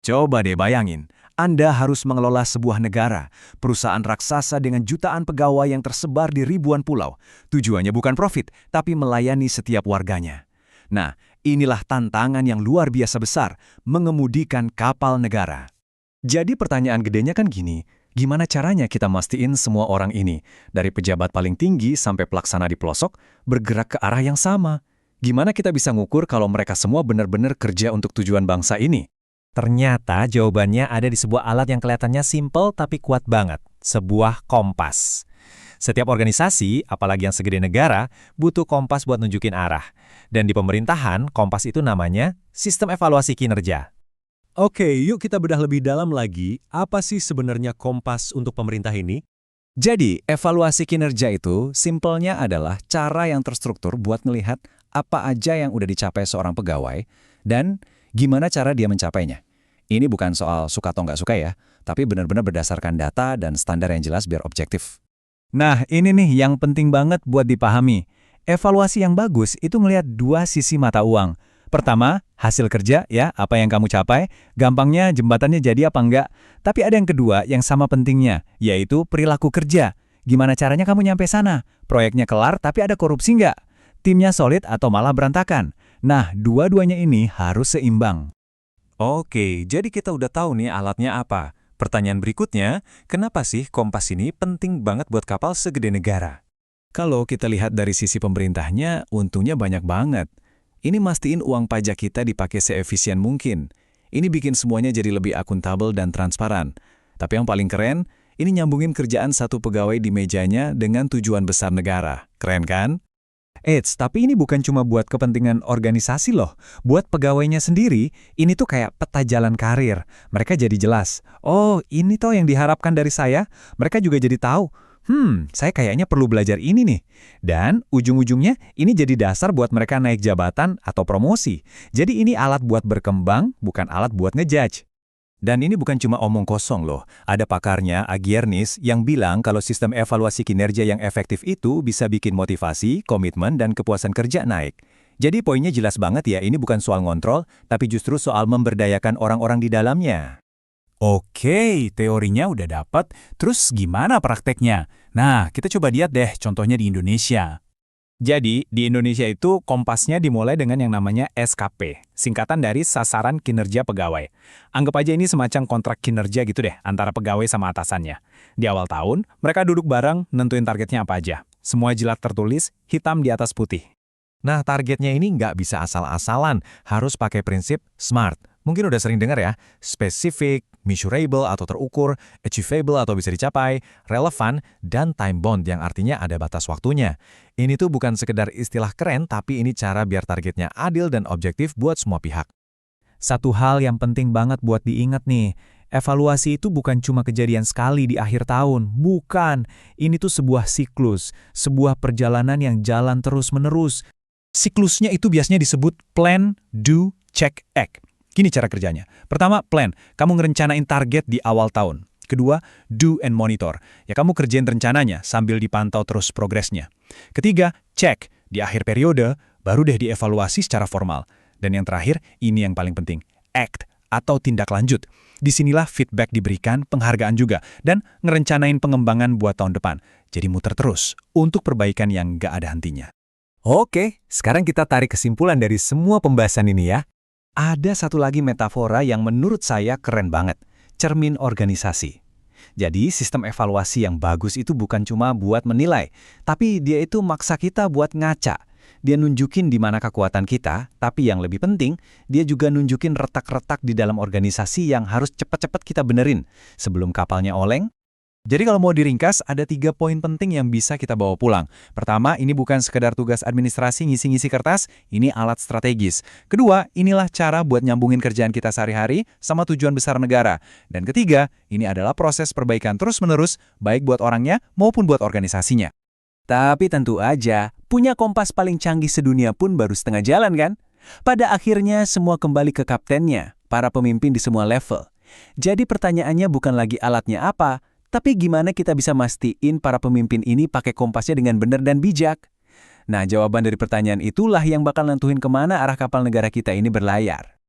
Coba deh bayangin, Anda harus mengelola sebuah negara, perusahaan raksasa dengan jutaan pegawai yang tersebar di ribuan pulau. Tujuannya bukan profit, tapi melayani setiap warganya. Nah, inilah tantangan yang luar biasa besar, mengemudikan kapal negara. Jadi pertanyaan gedenya kan gini, gimana caranya kita mastiin semua orang ini, dari pejabat paling tinggi sampai pelaksana di pelosok, bergerak ke arah yang sama? Gimana kita bisa ngukur kalau mereka semua benar-benar kerja untuk tujuan bangsa ini? Ternyata jawabannya ada di sebuah alat yang kelihatannya simpel tapi kuat banget, sebuah kompas. Setiap organisasi, apalagi yang segede negara, butuh kompas buat nunjukin arah. Dan di pemerintahan, kompas itu namanya sistem evaluasi kinerja. Oke, yuk kita bedah lebih dalam lagi, apa sih sebenarnya kompas untuk pemerintah ini? Jadi, evaluasi kinerja itu simpelnya adalah cara yang terstruktur buat melihat apa aja yang udah dicapai seorang pegawai dan gimana cara dia mencapainya. Ini bukan soal suka atau nggak suka ya, tapi benar-benar berdasarkan data dan standar yang jelas biar objektif. Nah, ini nih yang penting banget buat dipahami. Evaluasi yang bagus itu ngelihat dua sisi mata uang. Pertama, hasil kerja ya, apa yang kamu capai, gampangnya jembatannya jadi apa enggak. Tapi ada yang kedua yang sama pentingnya, yaitu perilaku kerja. Gimana caranya kamu nyampe sana? Proyeknya kelar tapi ada korupsi enggak? Timnya solid atau malah berantakan? Nah, dua-duanya ini harus seimbang. Oke, jadi kita udah tahu nih alatnya apa. Pertanyaan berikutnya, kenapa sih kompas ini penting banget buat kapal segede negara? Kalau kita lihat dari sisi pemerintahnya, untungnya banyak banget. Ini mastiin uang pajak kita dipakai seefisien mungkin. Ini bikin semuanya jadi lebih akuntabel dan transparan. Tapi yang paling keren, ini nyambungin kerjaan satu pegawai di mejanya dengan tujuan besar negara. Keren kan? Eits, tapi ini bukan cuma buat kepentingan organisasi loh. Buat pegawainya sendiri, ini tuh kayak peta jalan karir. Mereka jadi jelas, oh ini toh yang diharapkan dari saya. Mereka juga jadi tahu, saya kayaknya perlu belajar ini nih. Dan ujung-ujungnya ini jadi dasar buat mereka naik jabatan atau promosi. Jadi ini alat buat berkembang, bukan alat buat ngejudge. Dan ini bukan cuma omong kosong loh. Ada pakarnya, Agiernis, yang bilang kalau sistem evaluasi kinerja yang efektif itu bisa bikin motivasi, komitmen, dan kepuasan kerja naik. Jadi poinnya jelas banget ya, ini bukan soal ngontrol, tapi justru soal memberdayakan orang-orang di dalamnya. Oke, teorinya udah dapat, terus gimana prakteknya? Nah, kita coba lihat deh contohnya di Indonesia. Jadi, di Indonesia itu kompasnya dimulai dengan yang namanya SKP, singkatan dari Sasaran Kinerja Pegawai. Anggap aja ini semacam kontrak kinerja gitu deh, antara pegawai sama atasannya. Di awal tahun, mereka duduk bareng, nentuin targetnya apa aja. Semua jelas tertulis, hitam di atas putih. Nah, targetnya ini nggak bisa asal-asalan, harus pakai prinsip SMART. Mungkin udah sering dengar ya, specific, measurable atau terukur, achievable atau bisa dicapai, relevan, dan time bound yang artinya ada batas waktunya. Ini tuh bukan sekedar istilah keren, tapi ini cara biar targetnya adil dan objektif buat semua pihak. Satu hal yang penting banget buat diingat nih, evaluasi itu bukan cuma kejadian sekali di akhir tahun, bukan. Ini tuh sebuah siklus, sebuah perjalanan yang jalan terus-menerus. Siklusnya itu biasanya disebut plan, do, check, act. Gini cara kerjanya. Pertama, plan. Kamu ngerencanain target di awal tahun. Kedua, do and monitor. Ya kamu kerjain rencananya sambil dipantau terus progresnya. Ketiga, check. Di akhir periode, baru deh dievaluasi secara formal. Dan yang terakhir, ini yang paling penting. Act atau tindak lanjut. Disinilah feedback diberikan, penghargaan juga. Dan ngerencanain pengembangan buat tahun depan. Jadi muter terus untuk perbaikan yang nggak ada hentinya. Oke, sekarang kita tarik kesimpulan dari semua pembahasan ini ya. Ada satu lagi metafora yang menurut saya keren banget, cermin organisasi. Jadi sistem evaluasi yang bagus itu bukan cuma buat menilai, tapi dia itu maksa kita buat ngaca. Dia nunjukin di mana kekuatan kita, tapi yang lebih penting, dia juga nunjukin retak-retak di dalam organisasi yang harus cepat-cepat kita benerin sebelum kapalnya oleng. Jadi kalau mau diringkas, ada 3 poin penting yang bisa kita bawa pulang. Pertama, ini bukan sekedar tugas administrasi ngisi-ngisi kertas, ini alat strategis. Kedua, inilah cara buat nyambungin kerjaan kita sehari-hari sama tujuan besar negara. Dan ketiga, ini adalah proses perbaikan terus-menerus, baik buat orangnya maupun buat organisasinya. Tapi tentu aja, punya kompas paling canggih sedunia pun baru setengah jalan kan? Pada akhirnya semua kembali ke kaptennya, para pemimpin di semua level. Jadi pertanyaannya bukan lagi alatnya apa, tapi gimana kita bisa mastiin para pemimpin ini pakai kompasnya dengan benar dan bijak? Nah, jawaban dari pertanyaan itulah yang bakal nentuin kemana arah kapal negara kita ini berlayar.